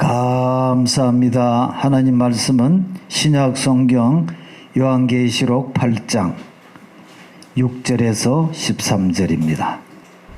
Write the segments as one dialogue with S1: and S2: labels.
S1: 감사합니다. 하나님 말씀은 신약 성경 요한계시록 8장 6절에서 13절입니다.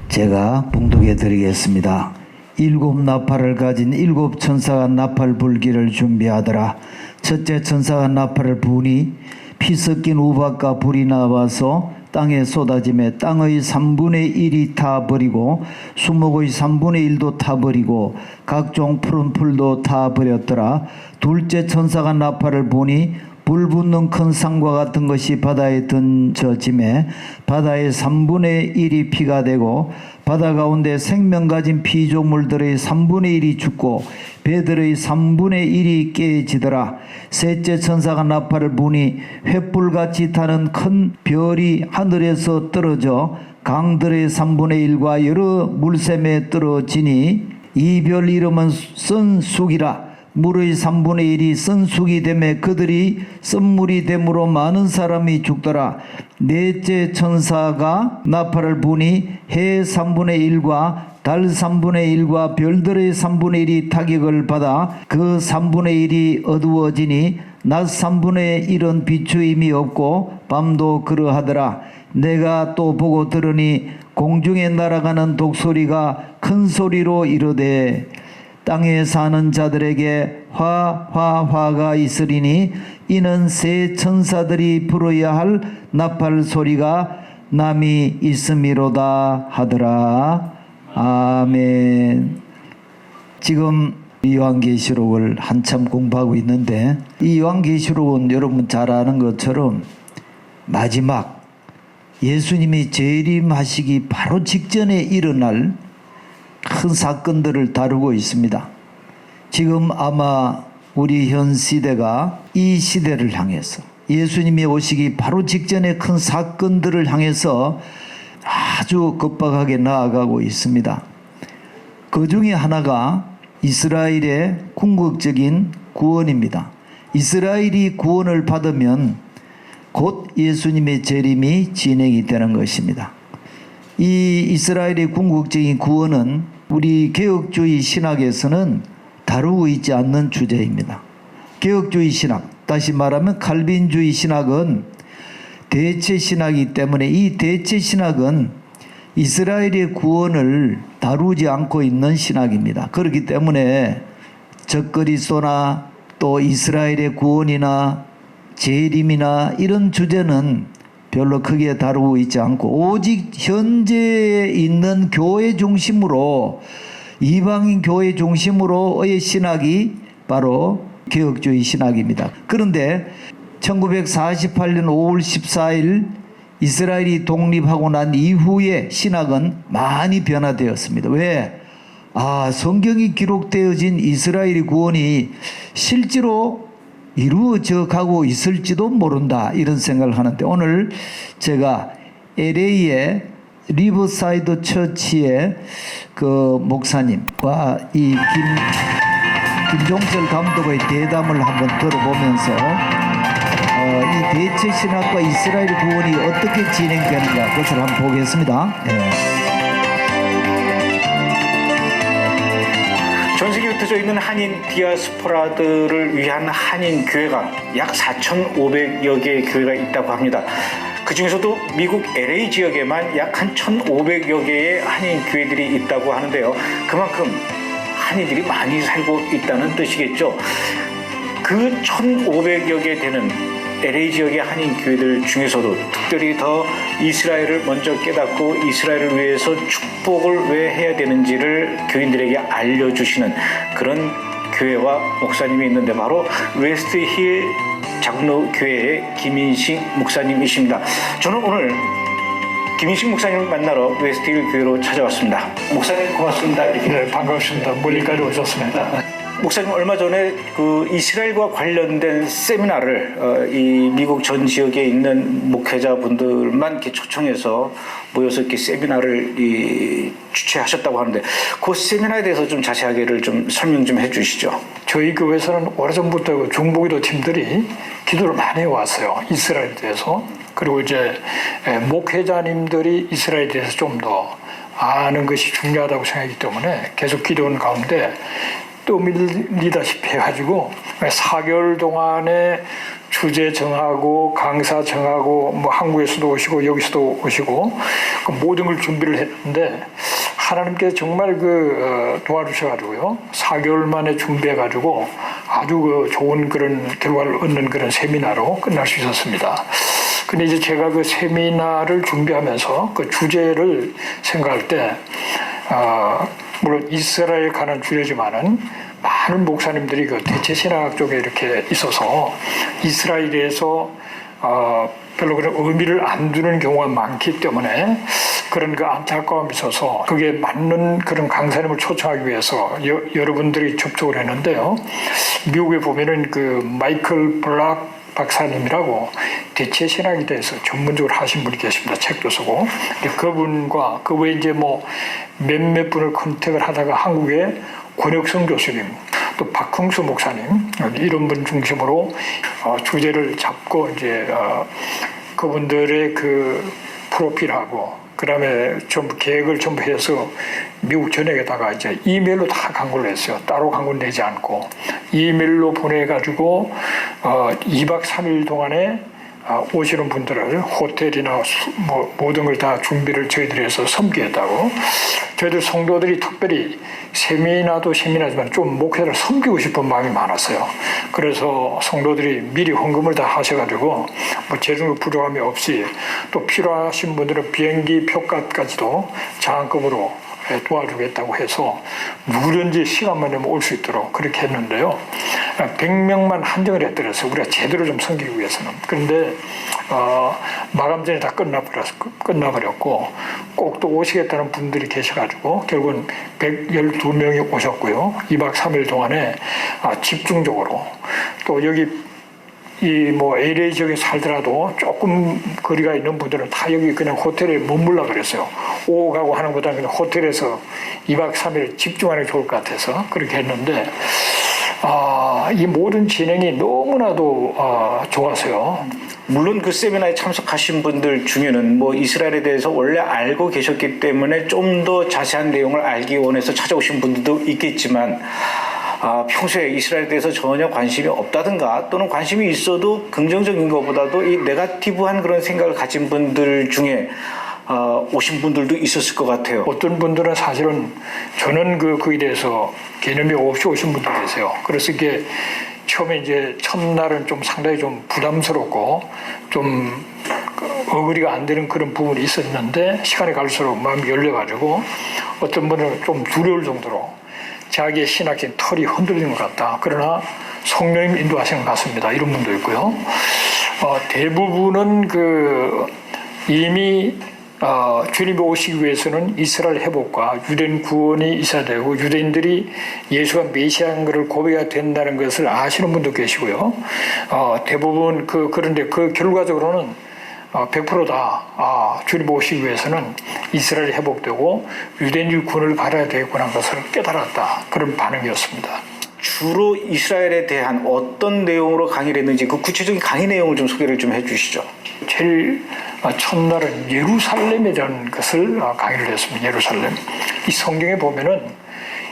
S1: 제가 봉독해 드리겠습니다. 일곱 나팔을 가진 일곱 천사가 나팔 불기를 준비하더라. 첫째 천사가 나팔을 부니 피 섞인 우박과 불이 나와서 땅에 쏟아지매 땅의 3분의 1이 타버리고 수목의 3분의 1도 타버리고 각종 푸른 풀도 타버렸더라. 둘째 천사가 나팔을 부니 불 붙는 큰 상과 같은 것이 바다에 던져짐에 바다의 3분의 1이 피가 되고 바다 가운데 생명 가진 피조물들의 3분의 1이 죽고 배들의 3분의 1이 깨지더라. 셋째 천사가 나팔을 부니 횃불같이 타는 큰 별이 하늘에서 떨어져 강들의 3분의 1과 여러 물샘에 떨어지니 이 별 이름은 선숙이라. 물의 3분의 1이 선숙이 되매 그들이 썬물이 되므로 많은 사람이 죽더라. 넷째 천사가 나팔을 부니 해 3분의 1과 달 3분의 1과 별들의 3분의 1이 타격을 받아 그 3분의 1이 어두워지니 낮 3분의 1은 비추임이 없고 밤도 그러하더라. 내가 또 보고 들으니 공중에 날아가는 독소리가 큰 소리로 이르되 땅에 사는 자들에게 화가 있으리니 이는 새 천사들이 부르어야 할 나팔 소리가 남이 있음이로다 하더라. 아멘. 지금 요한계시록을 한참 공부하고 있는데 이 요한계시록은 여러분 잘 아는 것처럼 마지막 예수님이 재림하시기 바로 직전에 일어날 큰 사건들을 다루고 있습니다. 지금 아마 우리 현 시대가 이 시대를 향해서 예수님이 오시기 바로 직전의 큰 사건들을 향해서 아주 급박하게 나아가고 있습니다. 그 중에 하나가 이스라엘의 궁극적인 구원입니다. 이스라엘이 구원을 받으면 곧 예수님의 재림이 진행이 되는 것입니다. 이 이스라엘의 궁극적인 구원은 우리 개혁주의 신학에서는 다루고 있지 않는 주제입니다. 개혁주의 신학, 다시 말하면 칼빈주의 신학은 대체 신학이기 때문에 이 대체 신학은 이스라엘의 구원을 다루지 않고 있는 신학입니다. 그렇기 때문에 적그리스도나 또 이스라엘의 구원이나 재림이나 이런 주제는 별로 크게 다루고 있지 않고 오직 현재에 있는 교회 중심으로 이방인 교회 중심으로의 신학이 바로 개혁주의 신학입니다. 그런데 1948년 5월 14일 이스라엘이 독립하고 난 이후에 신학은 많이 변화되었습니다. 왜? 성경이 기록되어진 이스라엘의 구원이 실제로 이루어져 가고 있을지도 모른다 이런 생각을 하는데 오늘 제가 LA의 리버사이드 처치의 그 목사님과 이 김종철 감독의 대담을 한번 들어보면서 이 대체 신학과 이스라엘 구원이 어떻게 진행되는가 그것을 한번 보겠습니다. 네.
S2: 전 세계에 흩어져 있는 한인 디아스포라들을 위한 한인 교회가 약 4,500여 개의 교회가 있다고 합니다. 그 중에서도 미국 LA 지역에만 약 한 1,500여 개의 한인 교회들이 있다고 하는데요. 그만큼 한인들이 많이 살고 있다는 뜻이겠죠. 그 1,500여 개 되는 LA 지역의 한인 교회들 중에서도 특별히 더 이스라엘을 먼저 깨닫고 이스라엘을 위해서 축복을 왜 해야 되는지를 교인들에게 알려주시는 그런 교회와 목사님이 있는데 바로 웨스트힐 장로교회의 김인식 목사님이십니다. 저는 오늘 김인식 목사님을 만나러 웨스트힐 교회로 찾아왔습니다. 목사님 고맙습니다. 이렇게.
S3: 네, 반갑습니다. 멀리까지 오셨습니다.
S2: 목사님 얼마 전에 그 이스라엘과 관련된 세미나를 이 미국 전 지역에 있는 목회자분들만 이렇게 초청해서 모여서 이렇게 세미나를 주최하셨다고 하는데 그 세미나에 대해서 좀 자세하게를 좀 설명 좀 해주시죠.
S3: 저희 교회에서는 오래전부터 중보기도 팀들이 기도를 많이 해왔어요. 이스라엘에 대해서. 그리고 이제 목회자님들이 이스라엘에 대해서 좀 더 아는 것이 중요하다고 생각하기 때문에 계속 기도하는 가운데 떠밀리다시피 해가지고 4개월 동안에 주제 정하고 강사 정하고 뭐 한국에서도 오시고 여기서도 오시고 그 모든 걸 준비를 했는데 하나님께서 정말 도와주셔가지고요 4개월 만에 준비해가지고 아주 좋은 그런 결과를 얻는 그런 세미나로 끝날 수 있었습니다. 근데 이제 제가 그 세미나를 준비하면서 그 주제를 생각할 때 물론 이스라엘 관한 주제지만은 많은 목사님들이 그 대체 신학 쪽에 이렇게 있어서 이스라엘에서 별로 그런 의미를 안 두는 경우가 많기 때문에 그런 그 안타까움이 있어서 그게 맞는 그런 강사님을 초청하기 위해서 여러분들이 접촉을 했는데요. 미국에 보면은 그 마이클 블락 박사님이라고 대체 신학에 대해서 전문적으로 하신 분이 계십니다. 책도 쓰고. 그분과 그 외에 이제 뭐 몇몇 분을 컨택을 하다가 한국의 권혁성 교수님, 또 박흥수 목사님 이런 분 중심으로 주제를 잡고 이제 그분들의 그 프로필하고 그다음에 전부 계획을 전부 해서 미국 전역에다가 이제 이메일로 다 광고를 했어요. 따로 광고 내지 않고 이메일로 보내가지고 2박 3일 동안에 오시는 분들을 호텔이나 뭐 모든 걸 다 준비를 저희들이 해서 섬기겠다고. 저희들 성도들이 특별히 세미나도 세미나지만 좀 목회를 섬기고 싶은 마음이 많았어요. 그래서 성도들이 미리 헌금을 다 하셔가지고 뭐 재정도 부족함이 없이 또 필요하신 분들은 비행기 표값까지도 장학금으로 도와주겠다고 해서 누구든지 시간만 되면 올 수 있도록 그렇게 했는데요. 100명만 한정을 해드렸어요. 우리가 제대로 좀 섬기기 위해서는. 그런데 마감 전에 다 끝나버렸고 꼭 또 오시겠다는 분들이 계셔가지고 결국은 112명이 오셨고요. 2박 3일 동안에 집중적으로 또 여기 이 뭐 LA 지역에 살더라도 조금 거리가 있는 분들은 다 여기 그냥 호텔에 머물라 그랬어요. 오고 가고 하는 것보다 그냥 호텔에서 2박 3일 집중하는 게 좋을 것 같아서 그렇게 했는데 이 모든 진행이 너무나도 좋아서요.
S2: 물론 그 세미나에 참석하신 분들 중에는 뭐 이스라엘에 대해서 원래 알고 계셨기 때문에 좀 더 자세한 내용을 알기 원해서 찾아오신 분들도 있겠지만 평소에 이스라엘에 대해서 전혀 관심이 없다든가 또는 관심이 있어도 긍정적인 것보다도 이 네거티브한 그런 생각을 가진 분들 중에 오신 분들도 있었을 것 같아요.
S3: 어떤 분들은 사실은 저는 그에 대해서 개념이 없이 오신 분도 계세요. 그래서 이게 처음에 이제 첫날은 좀 상당히 좀 부담스럽고 좀 어그리가 안 되는 그런 부분이 있었는데 시간이 갈수록 마음이 열려가지고 어떤 분은 좀 두려울 정도로 자기의 신학적인 털이 흔들리는 것 같다. 그러나 성령님 인도하시는 것 같습니다. 이런 분도 있고요. 대부분은 이미 주님이 오시기 위해서는 이스라엘 회복과 유대인 구원이 있어야 되고 유대인들이 예수가 메시아인 것을 고백해야 된다는 것을 아시는 분도 계시고요. 대부분 그런데 그 결과적으로는 100%다 주님 오시기 위해서는 이스라엘이 회복되고 유대인들 구원을 받아야 되겠구나 하는 것을 깨달았다. 그런 반응이었습니다.
S2: 주로 이스라엘에 대한 어떤 내용으로 강의를 했는지 그 구체적인 강의 내용을 좀 소개를 좀 해주시죠.
S3: 제일 첫날은 예루살렘에 대한 것을 강의를 했습니다. 예루살렘. 이 성경에 보면은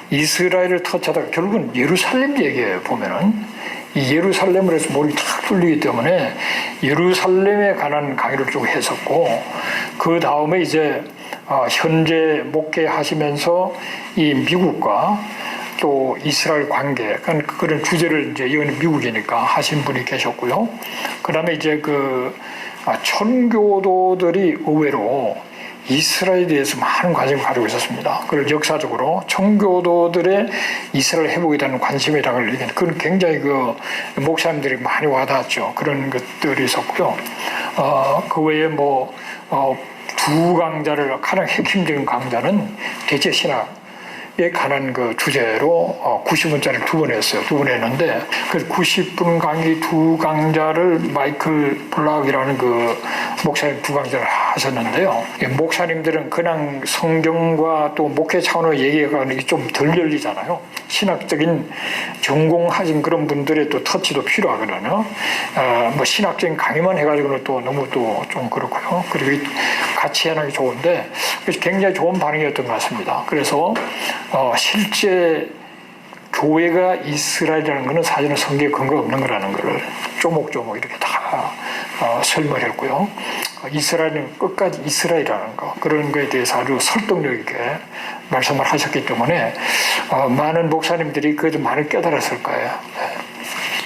S3: 이스라엘을 터치하다가 결국은 예루살렘 얘기에 보면은 이 예루살렘을 해서 머리 탁 뚫리기 때문에 예루살렘에 관한 강의를 쭉 했었고 그 다음에 이제 현재 목회하시면서 이 미국과 또 이스라엘 관계 그런 주제를 이제 이건 미국이니까 하신 분이 계셨고요. 그다음에 이제 천교도들이 의외로 이스라엘에 대해서 많은 관심을 가지고 있었습니다. 그걸 역사적으로 청교도들의 이스라엘 회복에 대한 관심이라는 그건 굉장히 목사님들이 많이 와닿았죠. 그런 것들이 있었고요. 그 외에 두 강좌를 가장 핵심적인 강좌는 대체 신학에 관한 주제로 90분짜리 두 번 했어요. 두 번 했는데 그 90분 강의 두 강좌를 마이클 블락이라는 목사님 두 강좌를 하셨는데요. 목사님들은 그냥 성경과 또 목회 차원으로 얘기하는 게 좀 덜 열리잖아요. 신학적인 전공하신 그런 분들의 또 터치도 필요하거든요. 신학적인 강의만 해가지고는 또 너무 또 좀 그렇고요. 그리고 같이 하는 게 좋은데 굉장히 좋은 반응이었던 것 같습니다. 그래서 실제 교회가 이스라엘이라는 것은 사실은 성경에 근거 없는 거라는 것을 조목조목 이렇게 다 설명을 했고요. 이스라엘은 끝까지 이스라엘이라는 거, 그런 거에 대해서 아주 설득력 있게 말씀을 하셨기 때문에 많은 목사님들이 그것을 많이 깨달았을 거예요.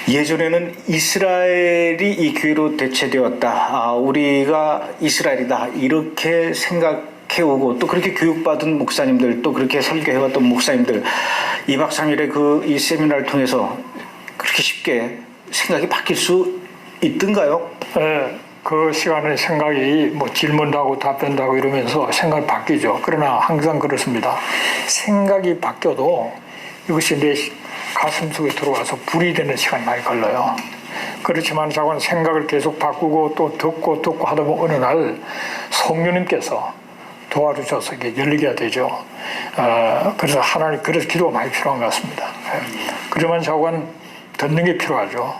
S2: 예전에는 이스라엘이 이 교회로 대체되었다. 우리가 이스라엘이다. 이렇게 생각해오고 또 그렇게 교육받은 목사님들, 또 그렇게 설교해왔던 목사님들, 2박 3일의 이 세미나를 통해서 그렇게 쉽게 생각이 바뀔 수 있던가요?
S3: 네, 그 시간에 생각이 질문도 하고 답변도 하고 이러면서 생각이 바뀌죠. 그러나 항상 그렇습니다. 생각이 바뀌어도 이것이 내 가슴 속에 들어와서 불이 되는 시간이 많이 걸려요. 그렇지만 자꾸는 생각을 계속 바꾸고 또 듣고 하다 보면 어느 날 성령님께서 도와주셔서 이게 열리게 되죠. 그래서 하나님, 그래서 기도가 많이 필요한 것 같습니다. 그러면 자꾸는 듣는 게 필요하죠.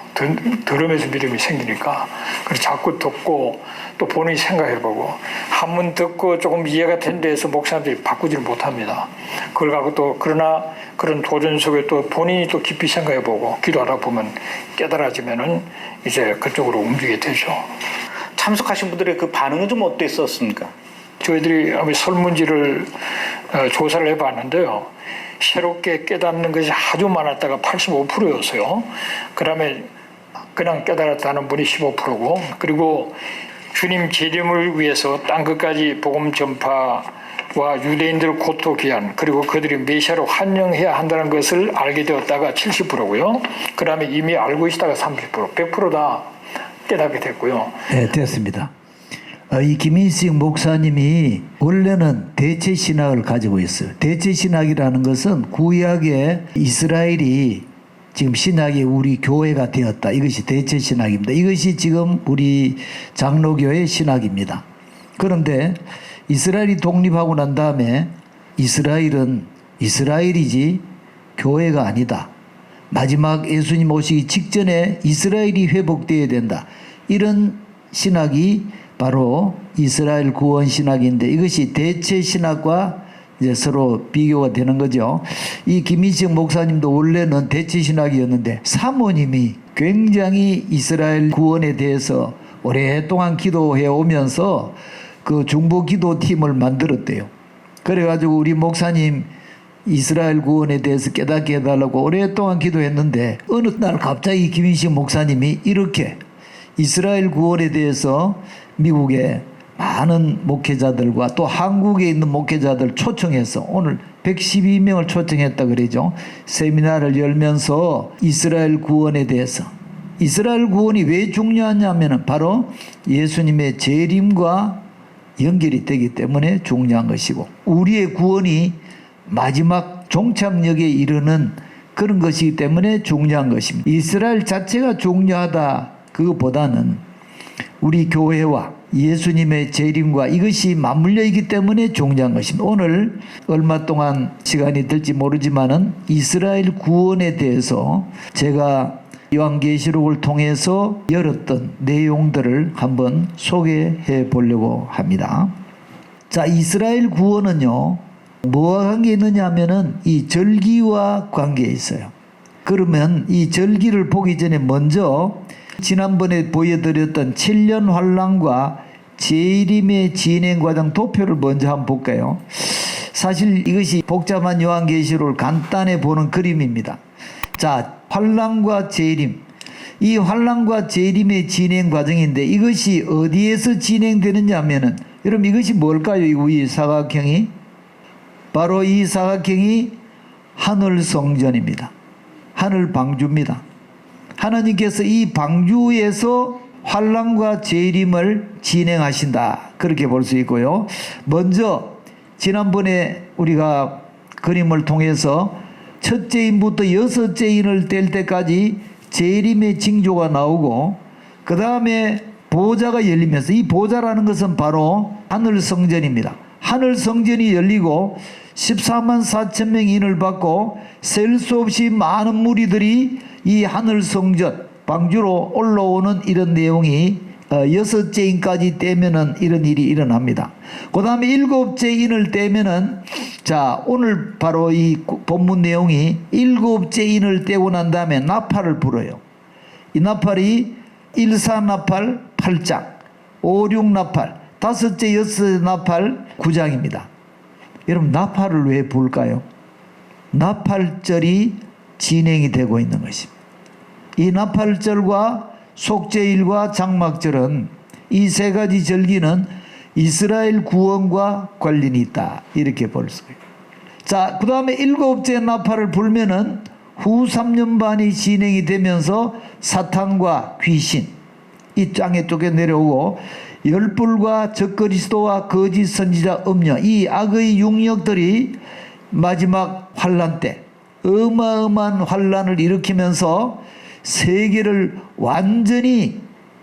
S3: 들으면서 믿음이 생기니까. 그래서 자꾸 듣고 또 본인이 생각해보고 한 번 듣고 조금 이해가 된 데에서 목사님들이 바꾸지를 못합니다. 그걸 갖고 또 그러나 그런 도전 속에 또 본인이 또 깊이 생각해보고 기도하다 보면 깨달아지면은 이제 그쪽으로 움직이게 되죠.
S2: 참석하신 분들의 그 반응은 좀 어땠었습니까?
S3: 저희들이 설문지를 조사를 해봤는데요. 새롭게 깨닫는 것이 아주 많았다가 85%였어요. 그 다음에 그냥 깨달았다는 분이 15%고, 그리고 주님 재림을 위해서 땅끝까지 복음 전파와 유대인들을 고토 귀한, 그리고 그들이 메시아로 환영해야 한다는 것을 알게 되었다가 70%고요. 그 다음에 이미 알고 있다가 30%, 100% 다 깨닫게 됐고요.
S1: 네, 됐습니다. 이 김인식 목사님이 원래는 대체 신학을 가지고 있어요. 대체 신학이라는 것은 구약의 이스라엘이 지금 신학이 우리 교회가 되었다. 이것이 대체 신학입니다. 이것이 지금 우리 장로교의 신학입니다. 그런데 이스라엘이 독립하고 난 다음에 이스라엘은 이스라엘이지 교회가 아니다. 마지막 예수님 오시기 직전에 이스라엘이 회복되어야 된다. 이런 신학이 바로 이스라엘 구원 신학인데 이것이 대체 신학과 이제 서로 비교가 되는 거죠. 이 김인식 목사님도 원래는 대체 신학이었는데 사모님이 굉장히 이스라엘 구원에 대해서 오랫동안 기도해 오면서 그 중보 기도 팀을 만들었대요. 그래가지고 우리 목사님 이스라엘 구원에 대해서 깨닫게 해달라고 오랫동안 기도했는데 어느 날 갑자기 김인식 목사님이 이렇게 이스라엘 구원에 대해서 미국의 많은 목회자들과 또 한국에 있는 목회자들 초청해서 오늘 112명을 초청했다 그러죠. 세미나를 열면서 이스라엘 구원에 대해서, 이스라엘 구원이 왜 중요하냐면 바로 예수님의 재림과 연결이 되기 때문에 중요한 것이고, 우리의 구원이 마지막 종착역에 이르는 그런 것이기 때문에 중요한 것입니다. 이스라엘 자체가 중요하다 그것보다는 우리 교회와 예수님의 재림과 이것이 맞물려 있기 때문에 중요한 것입니다. 오늘 얼마 동안 시간이 들지 모르지만은 이스라엘 구원에 대해서 제가 요한계시록을 통해서 열었던 내용들을 한번 소개해 보려고 합니다. 자, 이스라엘 구원은요, 뭐와 관계 있느냐 하면은 이 절기와 관계에 있어요. 그러면 이 절기를 보기 전에 먼저 지난번에 보여드렸던 7년 환란과 재림의 진행 과정 도표를 먼저 한번 볼까요? 사실 이것이 복잡한 요한계시록을 간단히 보는 그림입니다. 자, 환란과 재림. 이 환란과 재림의 진행 과정인데 이것이 어디에서 진행되느냐 하면은, 여러분 이것이 뭘까요? 이 사각형이 바로 이 사각형이 하늘 성전입니다. 하늘 방주입니다. 하나님께서 이 방주에서 환란과 재림을 진행하신다. 그렇게 볼 수 있고요. 먼저 지난번에 우리가 그림을 통해서 첫째 인부터 여섯째 인을 뗄 때까지 재림의 징조가 나오고, 그 다음에 보좌가 열리면서, 이 보좌라는 것은 바로 하늘 성전입니다. 하늘 성전이 열리고 14만 4천 명 인을 받고 셀 수 없이 많은 무리들이 이 하늘 성전 방주로 올라오는 이런 내용이 6째 인까지 떼면은 이런 일이 일어납니다. 그 다음에 7째 인을 떼면은, 자, 오늘 바로 이 본문 내용이 7째 인을 떼고 난 다음에 나팔을 불어요. 이 나팔이 1, 4나팔 8장, 5, 6나팔, 5째, 6째 나팔 9장입니다. 여러분, 나팔을 왜 불까요? 나팔절이 진행이 되고 있는 것입니다. 이 나팔절과 속죄일과 장막절은, 이 세 가지 절기는 이스라엘 구원과 관련이 있다, 이렇게 볼 수가 있습니다. 자, 그 다음에 7째 나팔을 불면은 후 3년 반이 진행이 되면서 사탄과 귀신 이 땅에 쫓겨 내려오고, 열불과 적그리스도와 거짓 선지자 음녀, 이 악의 육력들이 마지막 환란 때 어마어마한 환란을 일으키면서 세계를 완전히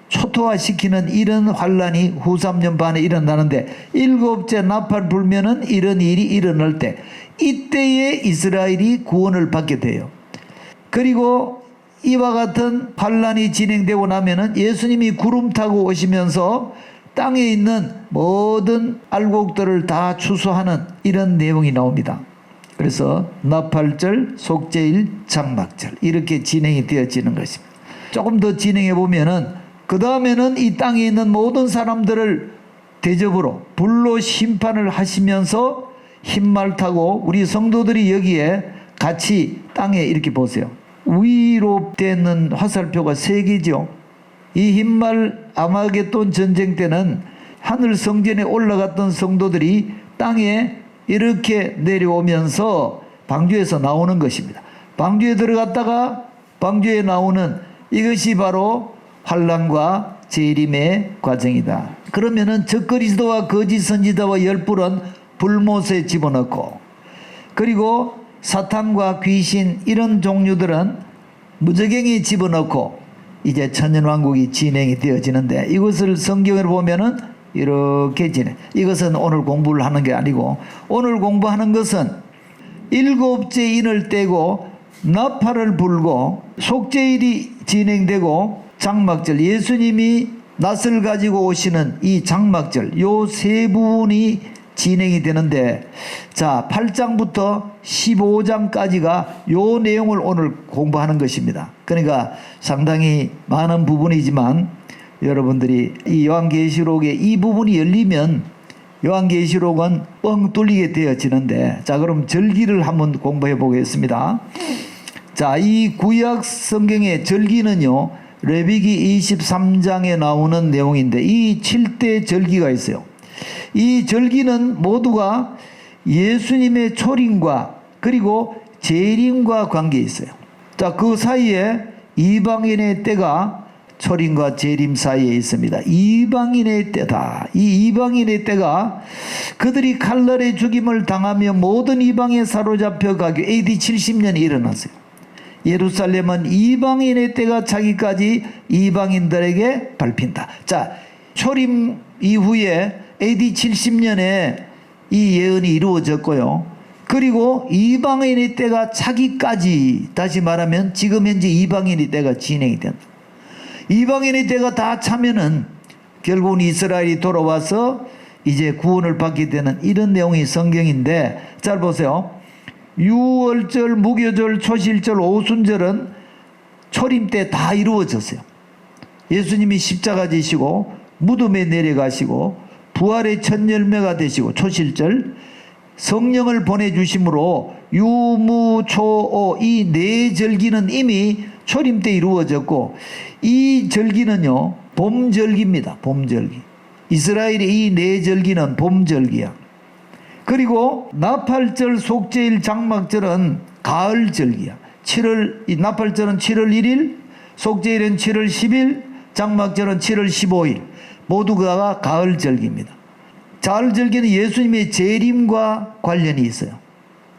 S1: 초토화시키는 이런 환란이 후 3년 반에 일어나는데, 7째 나팔 불면은 이런 일이 일어날 때, 이때에 이스라엘이 구원을 받게 돼요. 그리고 이와 같은 환란이 진행되고 나면은 예수님이 구름 타고 오시면서 땅에 있는 모든 알곡들을 다 추수하는 이런 내용이 나옵니다. 그래서 나팔절, 속죄일, 장막절 이렇게 진행이 되어지는 것입니다. 조금 더 진행해 보면은 그 다음에는 이 땅에 있는 모든 사람들을 대접으로 불로 심판을 하시면서 흰말 타고 우리 성도들이 여기에 같이 땅에 이렇게 보세요. 위로 되는 화살표가 3개죠. 이 흰말 아마겟돈 전쟁 때는 하늘 성전에 올라갔던 성도들이 땅에 이렇게 내려오면서 방주에서 나오는 것입니다. 방주에 들어갔다가 방주에 나오는 이것이 바로 환란과 재림의 과정이다. 그러면은 적그리스도와 거짓 선지자와 열불은 불못에 집어넣고, 그리고 사탄과 귀신 이런 종류들은 무저갱에 집어넣고 이제 천년왕국이 진행이 되어지는데, 이것을 성경을 보면은 이렇게 진행. 이것은 오늘 공부를 하는 게 아니고, 오늘 공부하는 것은 7째 인을 떼고 나팔을 불고 속죄일이 진행되고 장막절, 예수님이 낫을 가지고 오시는 이 장막절, 요 세 부분이 진행이 되는데, 자, 8장부터 15장까지가 요 내용을 오늘 공부하는 것입니다. 그러니까 상당히 많은 부분이지만 여러분들이 이 요한계시록의 이 부분이 열리면 요한계시록은 뻥 뚫리게 되어지는데, 자, 그럼 절기를 한번 공부해 보겠습니다. 자, 이 구약 성경의 절기는요, 레위기 23장에 나오는 내용인데, 이 7대 절기가 있어요. 이 절기는 모두가 예수님의 초림과 그리고 재림과 관계 있어요. 자, 그 사이에 이방인의 때가 초림과 재림 사이에 있습니다. 이방인의 때다. 이 이방인의 때가 그들이 칼날의 죽임을 당하며 모든 이방에 사로잡혀 가기 AD 70년이 일어났어요. 예루살렘은 이방인의 때가 차기까지 이방인들에게 밟힌다. 자, 초림 이후에 AD 70년에 이 예언이 이루어졌고요. 그리고 이방인의 때가 차기까지, 다시 말하면 지금 현재 이방인의 때가 진행이 된다. 이방인의 때가 다 차면은 결국은 이스라엘이 돌아와서 이제 구원을 받게 되는 이런 내용이 성경인데, 잘 보세요. 유월절, 무교절, 초실절, 오순절은 초림 때 다 이루어졌어요. 예수님이 십자가 지시고 무덤에 내려가시고 부활의 첫 열매가 되시고, 초실절 성령을 보내주심으로 유무초오 이 네 절기는 이미 초림 때 이루어졌고, 이 절기는요 봄절기입니다. 봄절기. 이스라엘의 이 네 절기는 봄절기야. 그리고 나팔절, 속죄일, 장막절은 가을절기야. 이 나팔절은 7월 1일, 속죄일은 7월 10일, 장막절은 7월 15일. 모두가 가을절기입니다. 가을절기는 예수님의 재림과 관련이 있어요.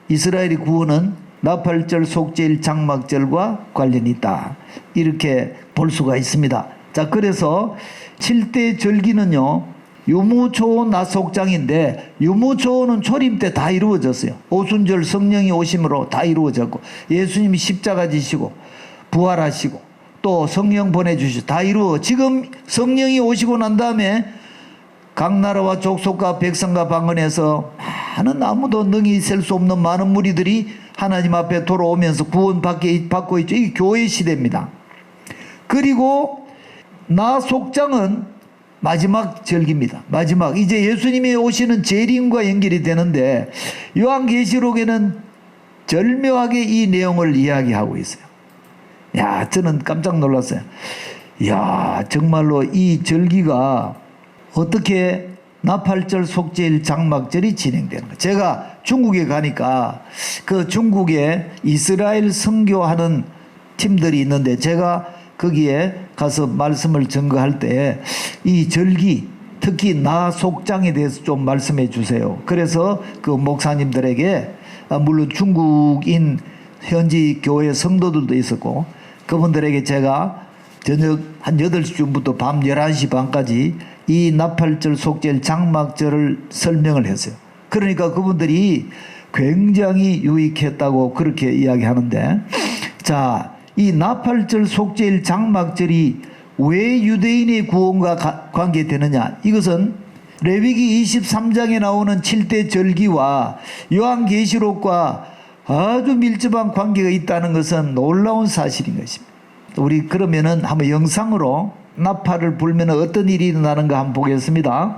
S1: 이스라엘의 구원은 나팔절, 속죄일, 장막절과 관련이 있다. 이렇게 볼 수가 있습니다. 자, 그래서 7대 절기는요, 유무초온 나속장인데, 유무초온은 초림 때 다 이루어졌어요. 오순절 성령이 오심으로 다 이루어졌고, 예수님이 십자가 지시고 부활하시고 또 성령 보내주시고 다 이루어 지금 성령이 오시고 난 다음에 각 나라와 족속과 백성과 방언에서 많은 아무도 능히 셀 수 없는 많은 무리들이 하나님 앞에 돌아오면서 구원받고 있죠. 이 교회 시대입니다. 그리고 나 속장은 마지막 절기입니다. 마지막 이제 예수님이 오시는 재림과 연결이 되는데 요한계시록에는 절묘하게 이 내용을 이야기하고 있어요. 야, 저는 깜짝 놀랐어요. 야, 정말로 이 절기가 어떻게 나팔절, 속죄일, 장막절이 진행되는 거예요. 제가 중국에 가니까 그 중국에 이스라엘 선교하는 팀들이 있는데 제가 거기에 가서 말씀을 전거할 때 이 절기 특히 나 속장에 대해서 좀 말씀해 주세요. 그래서 그 목사님들에게 물론 중국인 현지 교회 성도들도 있었고 그분들에게 제가 저녁 한 8시쯤부터 밤 11시 반까지 이 나팔절, 속죄일, 장막절을 설명을 했어요. 그러니까 그분들이 굉장히 유익했다고 그렇게 이야기하는데 자, 이 나팔절, 속죄일, 장막절이 왜 유대인의 구원과 관계되느냐? 이것은 레위기 23장에 나오는 7대 절기와 요한계시록과 아주 밀접한 관계가 있다는 것은 놀라운 사실인 것입니다. 우리 그러면은 한번 영상으로 나팔을 불면 어떤 일이 일어나는가 한번 보겠습니다.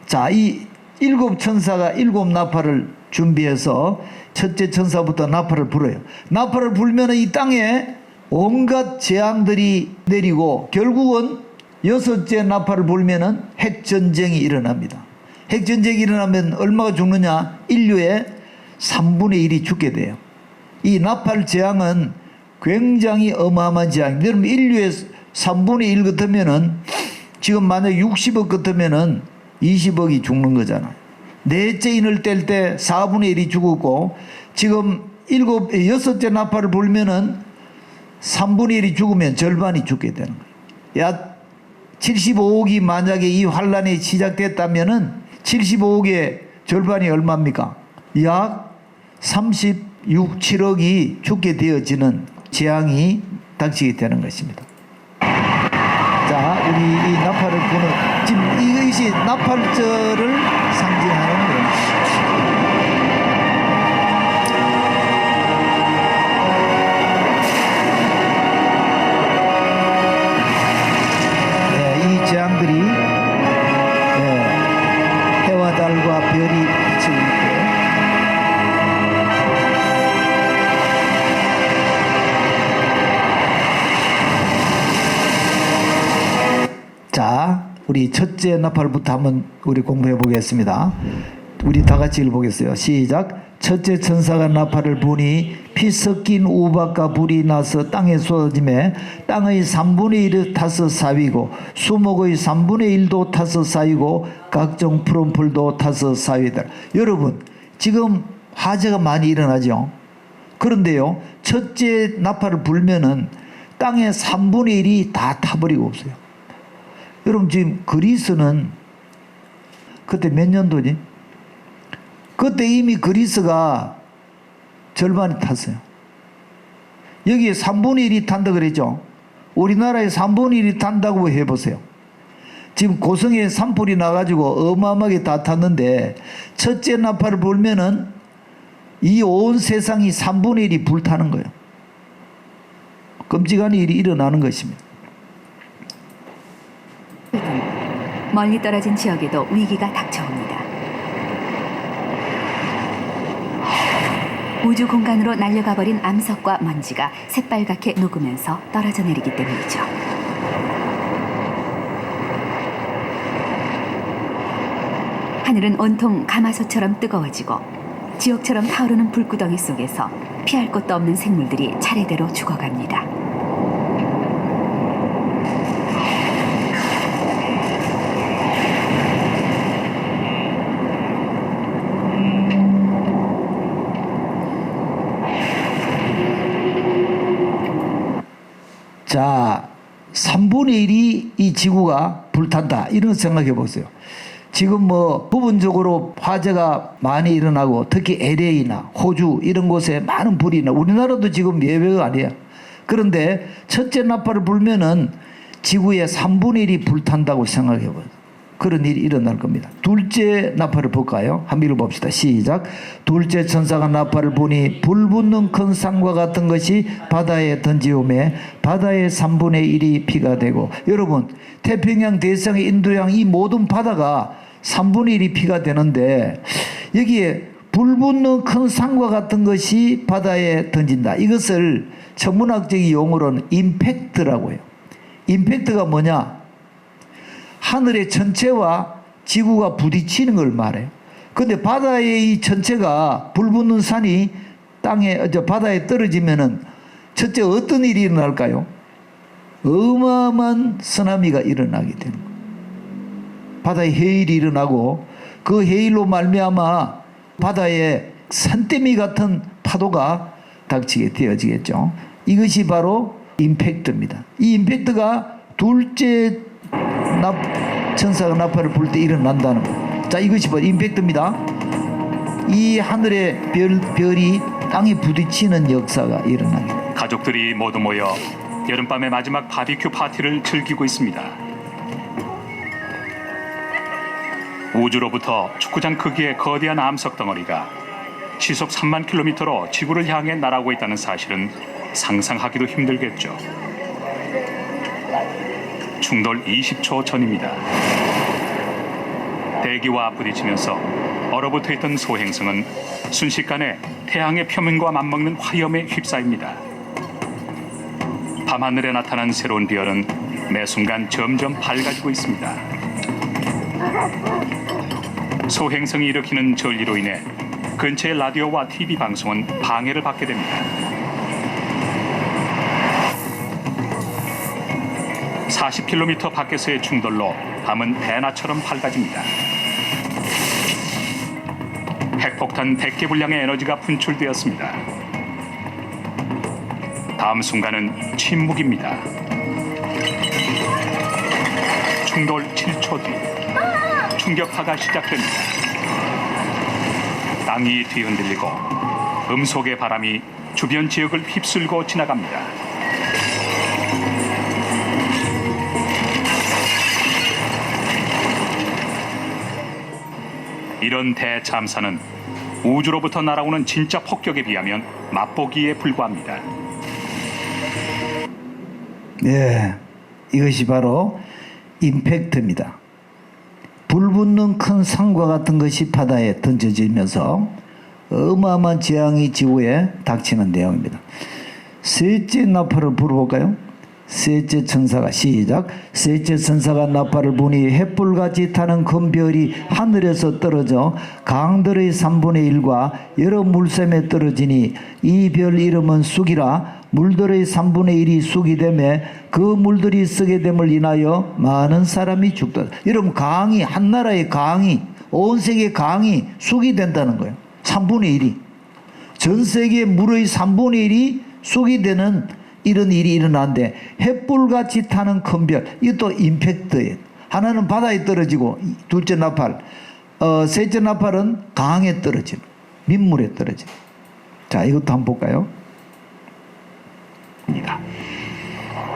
S1: 자, 이 7 천사가 7 나팔을 준비해서 첫째 천사부터 나팔을 불어요. 나팔을 불면 이 땅에 온갖 재앙들이 내리고 결국은 6째 나팔을 불면은 핵전쟁이 일어납니다. 핵전쟁이 일어나면 얼마가 죽느냐? 인류의 3분의 1이 죽게 돼요. 이 나팔 재앙은 굉장히 어마어마한 재앙입니다. 여러분 인류의 3분의 1 같으면은 지금 만약 60억 같으면은 20억이 죽는 거잖아요. 넷째 인을 뗄 때 4분의 1이 죽었고 지금 6째 나팔을 불면은 3분의 1이 죽으면 절반이 죽게 되는 거예요. 야, 75억이 만약에 이 환란이 시작됐다면은 75억의 절반이 얼마입니까? 약 36, 7억이 죽게 되어지는 재앙이 닥치게 되는 것입니다. 자, 우리 이 나팔을 부는 지금 이것이 나팔절을 상징하는 거예요. 이 재앙들이 해와 달과 별이 비치고 있고 자, 우리 첫째 나팔부터 한번 우리 공부해 보겠습니다. 우리 다 같이 읽어보겠어요. 시작. 첫째 천사가 나팔을 부니 피 섞인 우박과 불이 나서 땅에 쏟아지매 땅의 3분의 1이 타서 쌓이고 수목의 3분의 1도 타서 쌓이고 각종 푸른 풀도 타서 쌓이더라. 여러분 지금 화재가 많이 일어나죠. 그런데요 첫째 나팔을 불면은 땅의 3분의 1이 다 타버리고 없어요. 여러분 지금 그리스는 그때 몇 년도지? 그때 이미 그리스가 절반이 탔어요. 여기에 3분의 1이 탄다 그랬죠. 우리나라에 3분의 1이 탄다고 해보세요. 지금 고성에 산불이 나가지고 어마어마하게 다 탔는데 첫째 나팔을 불면은 이 온 세상이 3분의 1이 불타는 거예요. 끔찍한 일이 일어나는 것입니다.
S4: 멀리 떨어진 지역에도 위기가 닥쳐옵니다. 우주 공간으로 날려가 버린 암석과 먼지가 새빨갛게 녹으면서 떨어져 내리기 때문이죠. 하늘은 온통 가마솥처럼 뜨거워지고 지옥처럼 타오르는 불구덩이 속에서 피할 곳도 없는 생물들이 차례대로 죽어갑니다.
S1: 자, 3분의 1이 이 지구가 불탄다. 이런 거 생각해 보세요. 지금 뭐 부분적으로 화재가 많이 일어나고 특히 LA나 호주 이런 곳에 많은 불이 나. 우리나라도 지금 예외가 아니에요. 그런데 첫째 나팔을 불면은 지구의 3분의 1이 불탄다고 생각해 봐요. 그런 일이 일어날 겁니다. 둘째 나팔을 볼까요? 한번 읽어봅시다. 시작. 둘째 천사가 나팔을 부니 불붙는 큰 산과 같은 것이 바다에 던지오매 바다의 3분의 1이 피가 되고, 여러분 태평양, 대서양, 인도양 이 모든 바다가 3분의 1이 피가 되는데 여기에 불붙는 큰 산과 같은 것이 바다에 던진다. 이것을 천문학적인 용어로는 임팩트라고 해요. 임팩트가 뭐냐? 하늘의 전체와 지구가 부딪히는 걸 말해요. 근데 바다의 이 전체가 불붙는 산이 바다에 떨어지면은 첫째 어떤 일이 일어날까요? 어마어마한 쓰나미가 일어나게 되는 거예요. 바다에 해일이 일어나고 그 해일로 말미암아 바다에 산더미 같은 파도가 닥치게 되어지겠죠. 이것이 바로 임팩트입니다. 이 임팩트가 둘째 천사가 나팔을 불 때 일어난다는 거예요. 자, 이것이 바로 임팩트입니다. 이 하늘의 별이 땅에 부딪히는 역사가 일어나게 돼요.
S5: 가족들이 모두 모여 여름밤의 마지막 바비큐 파티를 즐기고 있습니다. 우주로부터 축구장 크기의 거대한 암석 덩어리가 시속 3만 킬로미터로 지구를 향해 날아오고 있다는 사실은 상상하기도 힘들겠죠. 충돌 20초 전입니다. 대기와 부딪히면서 얼어붙어 있던 소행성은 순식간에 태양의 표면과 맞먹는 화염에 휩싸입니다. 밤하늘에 나타난 새로운 별은 매 순간 점점 밝아지고 있습니다. 소행성이 일으키는 전리로 인해 근처의 라디오와 TV 방송은 방해를 받게 됩니다. 40km 밖에서의 충돌로 밤은 대낮처럼 밝아집니다. 핵폭탄 100개 분량의 에너지가 분출되었습니다. 다음 순간은 침묵입니다. 충돌 7초 뒤 충격파가 시작됩니다. 땅이 뒤흔들리고 음속의 바람이 주변 지역을 휩쓸고 지나갑니다. 이런 대참사는 우주로부터 날아오는 진짜 폭격에 비하면 맛보기에 불과합니다.
S1: 네, 이것이 바로 임팩트입니다. 불붙는 큰 산과 같은 것이 바다에 던져지면서 어마어마한 재앙이 지구에 닥치는 내용입니다. 셋째 나팔을 불어볼까요? 셋째 천사가 시작. 셋째 천사가 나팔을 부니 횃불같이 타는 큰 별이 하늘에서 떨어져 강들의 3분의 1과 여러 물샘에 떨어지니 이 별 이름은 쑥이라. 물들의 3분의 1이 쑥이 되매 그 물들이 쓰게 됨을 인하여 많은 사람이 죽더라. 여러분, 강이, 한 나라의 강이, 온 세계 강이 쑥이 된다는 거예요. 3분의 1이. 전 세계 물의 3분의 1이 쑥이 되는 이런 일이 일어나는데, 횃불같이 타는 큰 별, 이것도 임팩트예요. 하나는 바다에 떨어지고, 둘째 나팔, 셋째 나팔은 강에 떨어지는, 민물에 떨어지는. 자, 이것도 한번 볼까요?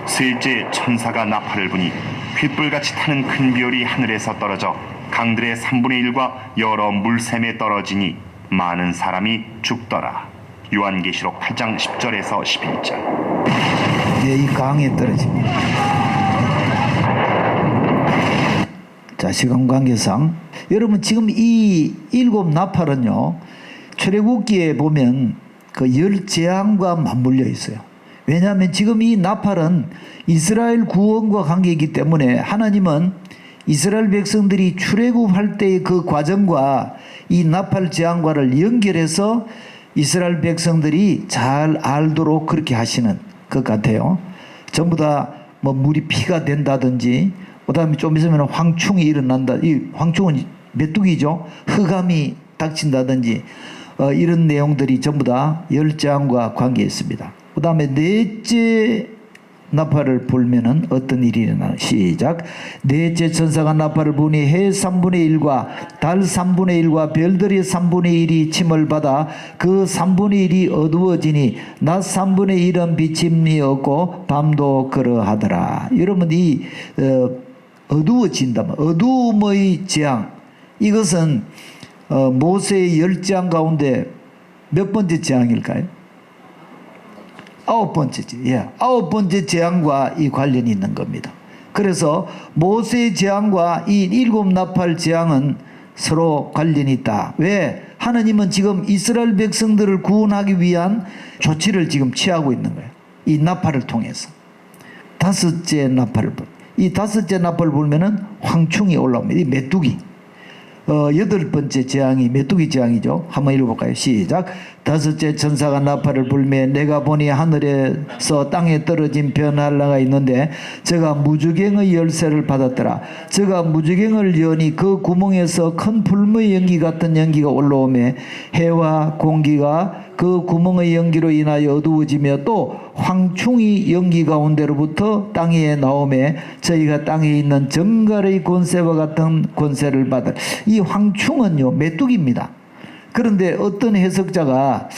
S6: 셋째 천사가 나팔을 부니 횃불같이 타는 큰 별이 하늘에서 떨어져 강들의 3분의 1과 여러 물샘에 떨어지니 많은 사람이 죽더라. 요한계시록 8장 10절에서 11절.
S1: 네, 이 강에 떨어집니다. 자, 시간 관계상 여러분, 지금 이 7 나팔은요, 출애굽기에 보면 그 열 재앙과 맞물려 있어요. 왜냐하면 지금 이 나팔은 이스라엘 구원과 관계이기 때문에 하나님은 이스라엘 백성들이 출애굽할 때의 그 과정과 이 나팔 재앙과를 연결해서 이스라엘 백성들이 잘 알도록 그렇게 하시는 것 같아요. 전부 다 뭐 물이 피가 된다든지, 그다음에 좀 있으면 황충이 일어난다. 이 황충은 메뚜기죠. 흑암이 닥친다든지, 이런 내용들이 전부 다 열재앙과 관계 있습니다. 그 다음에 넷째 나팔을 불면은 어떤 일이 일어나? 시작. 넷째 천사가 나팔을 부니 해 3분의 1과 달 3분의 1과 별들이 3분의 1이 침을 받아 그 3분의 1이 어두워지니 낮 3분의 1은 비침이 없고 밤도 그러하더라. 여러분 이 어두워진다. 어두움의 재앙. 이것은 모세의 10재앙 가운데 몇 번째 재앙일까요? 9번째지. 예. 9번째 재앙과 이 관련이 있는 겁니다. 그래서 모세의 재앙과 이 7 나팔 재앙은 서로 관련이 있다. 왜? 하느님은 지금 이스라엘 백성들을 구원하기 위한 조치를 지금 취하고 있는 거예요. 이 나팔을 통해서. 5째 나팔을 불. 이 5째 나팔을 불면은 황충이 올라옵니다. 이 메뚜기. 8번째 재앙이 메뚜기 재앙이죠. 한번 읽어볼까요? 시작. 5째 천사가 나팔을 불매 내가 보니 하늘에서 땅에 떨어진 변할라가 있는데 저가 무주갱의 열쇠를 받았더라. 저가 무주갱을 여니 그 구멍에서 큰 불의 연기 같은 연기가 올라오매 해와 공기가 그 구멍의 연기로 인하여 어두워지며 또 황충이 연기 가운데로부터 땅 위에 나오매 저희가 땅에 있는 정갈의 권세와 같은 권세를 받을. 이 황충은요 메뚜기입니다. 그런데 어떤 해석자가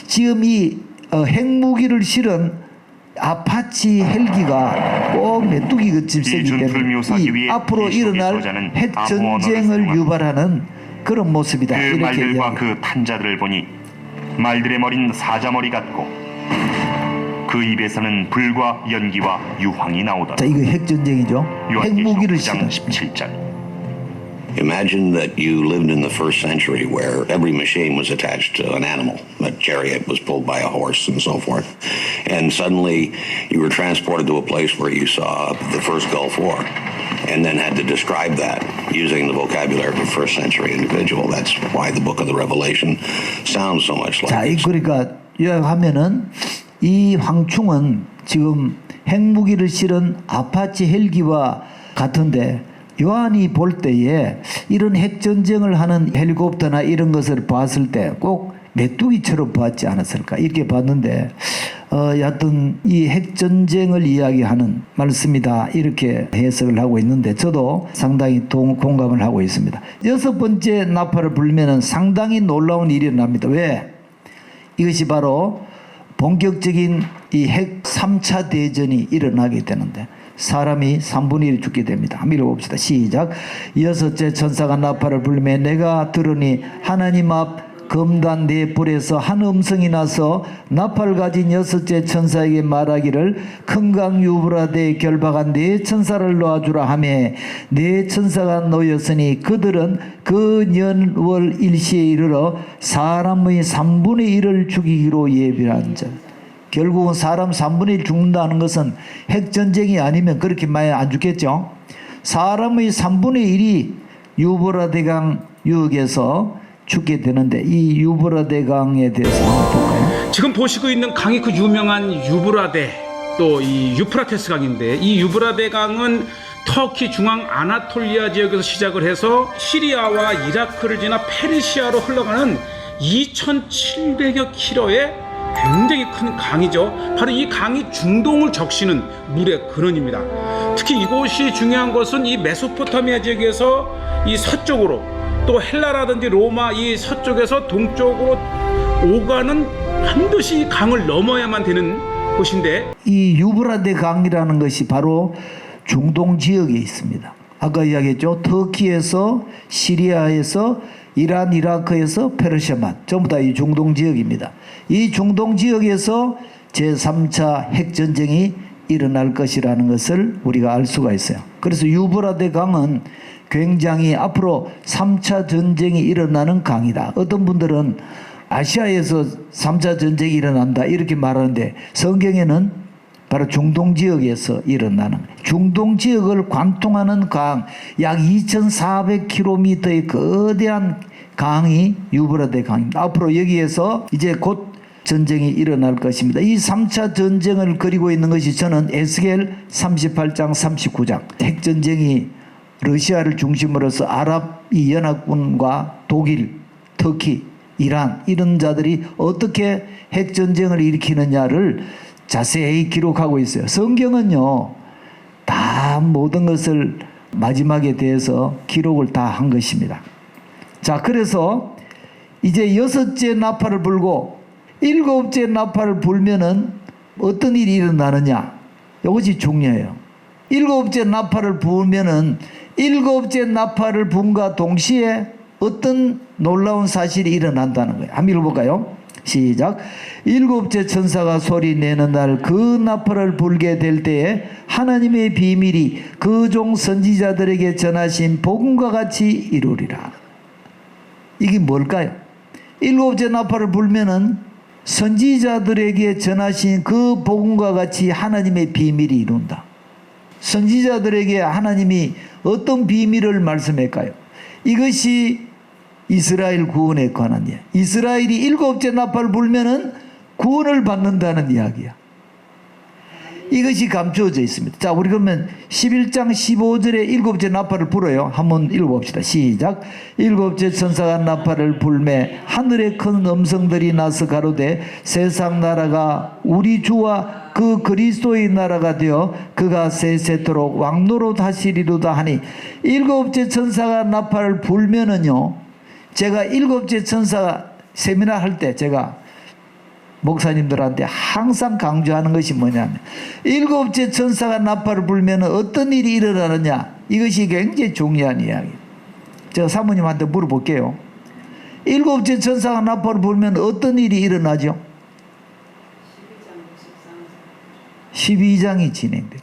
S1: 지금 이 핵무기를 실은 아파치 헬기가 꼭 메뚜기 같이 생기기 때문에 이 앞으로 일어날 핵전쟁을 유발하는 그런 모습이다.
S6: 그
S1: 이렇게
S6: 말들과
S1: 이야기합니다.
S6: 그 탄자들을 보니 말들의 머리는 사자머리 같고 그 입에서는 불과 연기와 유황이 나오더라.
S1: 자, 이거 핵전쟁이죠. 핵무기를 실은.
S6: 17절.
S7: Imagine that you lived in the first century where every machine was attached to an animal. A chariot was pulled by a horse and so forth. And suddenly you were transported to a place where you saw the first Gulf War and then had to describe that using the vocabulary of a first century individual. That's why the book of the Revelation sounds so much
S1: 자,
S7: like
S1: 그러니까 요약하면은 이 황충은 지금 핵무기를 실은 아파치 헬기와 같은데 요한이 볼 때에 이런 핵전쟁을 하는 헬리콥터나 이런 것을 봤을 때 꼭 메뚜기처럼 봤지 않았을까 이렇게 봤는데 여하튼 이 핵전쟁을 이야기하는 말씀이다 이렇게 해석을 하고 있는데 저도 상당히 공감을 하고 있습니다. 6번째 나팔을 불면은 상당히 놀라운 일이 일어납니다. 왜? 이것이 바로 본격적인 이 핵 3차 대전이 일어나게 되는데 사람이 3분의 1 죽게 됩니다. 한번 읽어봅시다. 시작. 6째 천사가 나팔을 불매 내가 들으니 하나님 앞 금단 네 뿔에서 한 음성이 나서 나팔 가진 6째 천사에게 말하기를 큰 강 유브라데에 결박한 네 천사를 놓아주라 하매 네 천사가 놓였으니 그들은 그 년월 일시에 이르러 사람의 3분의 1을 죽이기로 예비한 자. 결국은 사람 3분의 1 죽는다는 것은 핵전쟁이 아니면 그렇게 많이 안 죽겠죠. 사람의 3분의 1이 유브라데강 유역에서 죽게 되는데 이 유브라데강에 대해서 한번 볼까요?
S8: 지금 보시고 있는 강이 그 유명한 유브라데 또 이 유프라테스 강인데 이 유브라데 강은 터키 중앙 아나톨리아 지역에서 시작을 해서 시리아와 이라크를 지나 페르시아로 흘러가는 2,700여 킬로의 굉장히 큰 강이죠. 바로 이 강이 중동을 적시는 물의 근원입니다. 특히 이곳이 중요한 것은 이 메소포타미아 지역에서 이 서쪽으로 또 헬라라든지 로마 이 서쪽에서 동쪽으로 오가는 반드시 이 강을 넘어야만 되는 곳인데
S1: 이 유브라데 강이라는 것이 바로 중동 지역에 있습니다. 아까 이야기했죠. 터키에서 시리아에서 이란, 이라크에서 페르시아만 전부 다 이 중동 지역입니다. 이 중동 지역에서 제3차 핵전쟁이 일어날 것이라는 것을 우리가 알 수가 있어요. 그래서 유브라데 강은 굉장히 앞으로 3차 전쟁이 일어나는 강이다. 어떤 분들은 아시아에서 3차 전쟁이 일어난다 이렇게 말하는데 성경에는 바로 중동 지역에서 일어나는 중동 지역을 관통하는 강 약 2,400km의 거대한 강이 유브라데 강입니다. 앞으로 여기에서 이제 곧 전쟁이 일어날 것입니다. 이 3차 전쟁을 그리고 있는 것이 저는 에스겔 38장 39장 핵전쟁이 러시아를 중심으로서 아랍 이 연합군과 독일, 터키, 이란 이런 자들이 어떻게 핵전쟁을 일으키느냐를 자세히 기록하고 있어요. 성경은요, 다 모든 것을 마지막에 대해서 기록을 다 한 것입니다. 자, 그래서 이제 6째 나팔을 불고 7째 나팔을 불면은 어떤 일이 일어나느냐? 이것이 중요해요. 7째 나팔을 불면은 7째 나팔을 분과 동시에 어떤 놀라운 사실이 일어난다는 거예요. 한번 읽어볼까요? 시작. 7째 천사가 소리 내는 날 그 나팔을 불게 될 때에 하나님의 비밀이 그 종 선지자들에게 전하신 복음과 같이 이루리라. 이게 뭘까요? 7째 나팔을 불면은 선지자들에게 전하신 그 복음과 같이 하나님의 비밀이 이룬다. 선지자들에게 하나님이 어떤 비밀을 말씀할까요? 이것이 이스라엘 구원에 관한 이야기. 이스라엘이 7째 나팔을 불면은 구원을 받는다는 이야기야. 이것이 감추어져 있습니다. 자, 우리 그러면 11장 15절에 7째 나팔을 불어요. 한번 읽어봅시다. 시작. 7째 천사가 나팔을 불매 하늘에 큰 음성들이 나서 가로되 세상 나라가 우리 주와 그 그리스도의 나라가 되어 그가 세세토록 왕노릇 하시리로다 하니 7째 천사가 나팔을 불면은요, 제가 7째 천사가 세미나 할 때 제가 목사님들한테 항상 강조하는 것이 뭐냐면 7째 천사가 나팔을 불면 어떤 일이 일어나느냐, 이것이 굉장히 중요한 이야기예요. 제가 사모님한테 물어볼게요. 7째 천사가 나팔을 불면 어떤 일이 일어나죠? 12장이 진행돼요.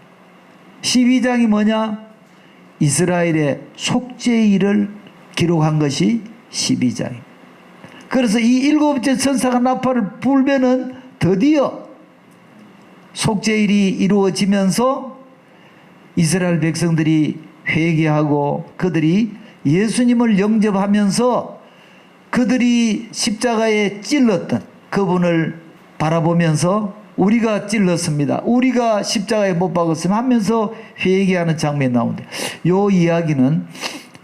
S1: 12장이 뭐냐? 이스라엘의 속죄일을 기록한 것이 12장입니다. 그래서 이 7째 천사가 나팔을 불면은 드디어 속죄일이 이루어지면서 이스라엘 백성들이 회개하고 그들이 예수님을 영접하면서 그들이 십자가에 찔렀던 그분을 바라보면서 우리가 찔렀습니다, 우리가 십자가에 못 박았으면 하면서 회개하는 장면이 나오는데, 이 이야기는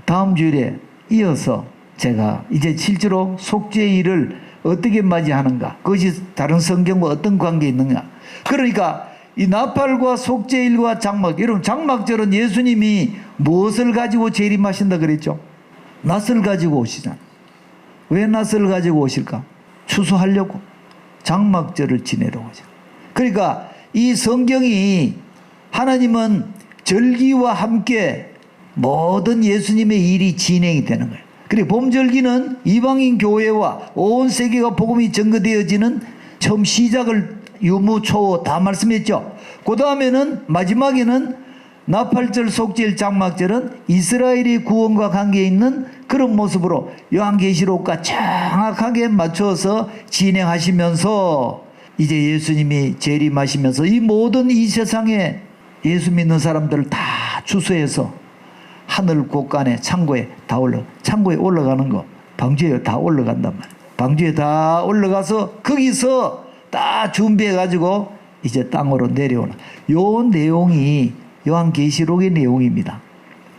S1: 다음 주일에 이어서 제가 이제 실제로 속죄일을 어떻게 맞이하는가, 그것이 다른 성경과 어떤 관계 있는가. 그러니까 이 나팔과 속죄일과 장막, 여러분 장막절은 예수님이 무엇을 가지고 재림하신다 그랬죠? 낫을 가지고 오시잖아. 왜 낫을 가지고 오실까? 추수하려고 장막절을 지내러 오죠. 그러니까 이 성경이 하나님은 절기와 함께 모든 예수님의 일이 진행이 되는 거예요. 그리고 봄절기는 이방인 교회와 온 세계가 복음이 전거되어지는 처음 시작을 유무초어 다 말씀했죠. 그 다음에는 마지막에는 나팔절, 속죄일, 장막절은 이스라엘의 구원과 관계 있는 그런 모습으로 요한계시록과 정확하게 맞춰서 진행하시면서 이제 예수님이 재림하시면서 이 모든 이 세상에 예수 믿는 사람들을 다 추수해서 하늘 곳간에 창고에 다 창고에 올라가는 거, 방주에 다 올라간단 말이에요. 방주에 다 올라가서 거기서 다 준비해 가지고 이제 땅으로 내려오는 요 내용이 요한계시록의 내용입니다.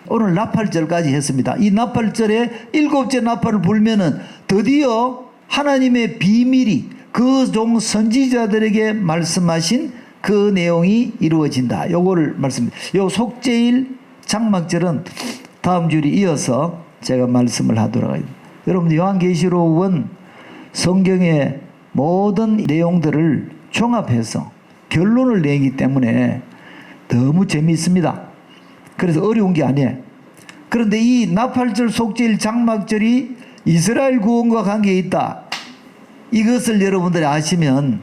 S1: 오늘 나팔절까지 했습니다. 이 나팔절에 7째 나팔을 불면은 드디어 하나님의 비밀이 그 종 선지자들에게 말씀하신 그 내용이 이루어진다. 요거를 말씀드립니다. 요 속죄일, 장막절은 다음 주에 이어서 제가 말씀을 하도록 하겠습니다. 여러분, 요한계시록은 성경의 모든 내용들을 종합해서 결론을 내기 때문에 너무 재미있습니다. 그래서 어려운 게 아니에요. 그런데 이 나팔절, 속죄일, 장막절이 이스라엘 구원과 관계에 있다, 이것을 여러분들이 아시면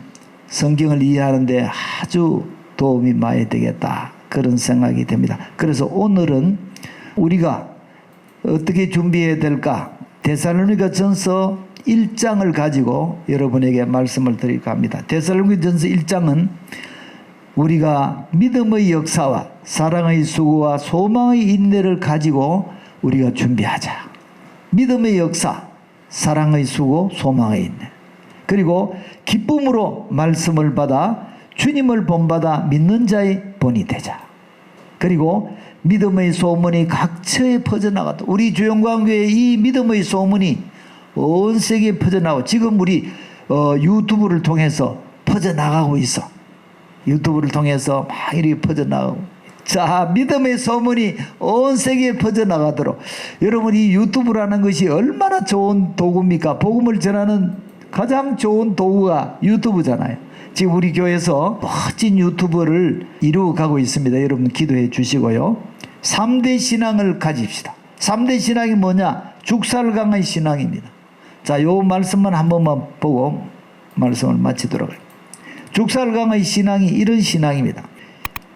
S1: 성경을 이해하는데 아주 도움이 많이 되겠다, 그런 생각이 됩니다. 그래서 오늘은 우리가 어떻게 준비해야 될까, 데살로니가전서 1장을 가지고 여러분에게 말씀을 드릴까 합니다. 데살로니가전서 1장은 우리가 믿음의 역사와 사랑의 수고와 소망의 인내를 가지고 우리가 준비하자. 믿음의 역사, 사랑의 수고, 소망의 인내, 그리고 기쁨으로 말씀을 받아 주님을 본받아 믿는 자의 본이 되자. 그리고 믿음의 소문이 각처에 퍼져나갔다. 우리 주영광교회의 이 믿음의 소문이 온 세계에 퍼져나가고 지금 우리 유튜브를 통해서 퍼져나가고 있어. 유튜브를 통해서 막 이렇게 퍼져나가고, 자, 믿음의 소문이 온 세계에 퍼져나가도록 여러분, 이 유튜브라는 것이 얼마나 좋은 도구입니까? 복음을 전하는 가장 좋은 도구가 유튜브잖아요. 지금 우리 교회에서 멋진 유튜브를 이루어가고 있습니다. 여러분 기도해 주시고요. 3대 신앙을 가집시다. 3대 신앙이 뭐냐? 죽살강의 신앙입니다. 자, 요 말씀만 한 번만 보고 말씀을 마치도록 할게요. 죽살강의 신앙이 이런 신앙입니다.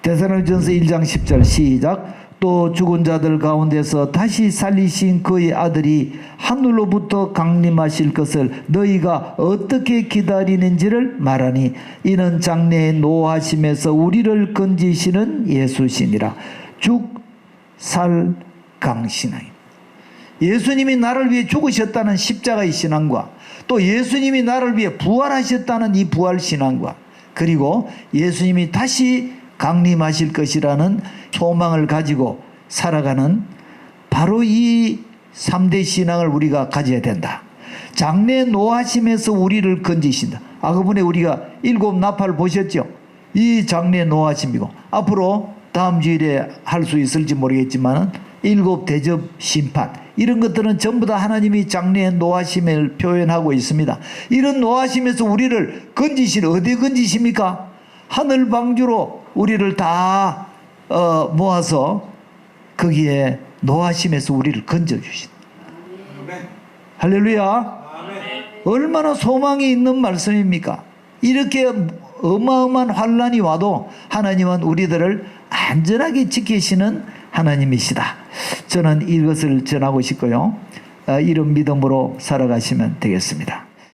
S1: 데살로니가전서 1장 10절 시작. 또 죽은 자들 가운데서 다시 살리신 그의 아들이 하늘로부터 강림하실 것을 너희가 어떻게 기다리는지를 말하니 이는 장래의 노하심에서 우리를 건지시는 예수시니라. 죽살강신앙입니다. 예수님이 나를 위해 죽으셨다는 십자가의 신앙과 또 예수님이 나를 위해 부활하셨다는 이 부활신앙과 그리고 예수님이 다시 강림하실 것이라는 소망을 가지고 살아가는 바로 이 3대 신앙을 우리가 가져야 된다. 장래 노하심에서 우리를 건지신다. 그분에 우리가 7 나팔 보셨죠? 이 장래 노하심이고 앞으로 다음 주일에 할 수 있을지 모르겠지만 7 대접 심판 이런 것들은 전부 다 하나님이 장래의 노하심을 표현하고 있습니다. 이런 노하심에서 우리를 건지신, 어디에 건지십니까? 하늘 방주로 우리를 다 모아서 거기에 노하심에서 우리를 건져주신. 할렐루야. 얼마나 소망이 있는 말씀입니까? 이렇게 어마어마한 환란이 와도 하나님은 우리들을 안전하게 지키시는 하나님이시다. 저는 이것을 전하고 싶고요. 이런 믿음으로 살아가시면 되겠습니다.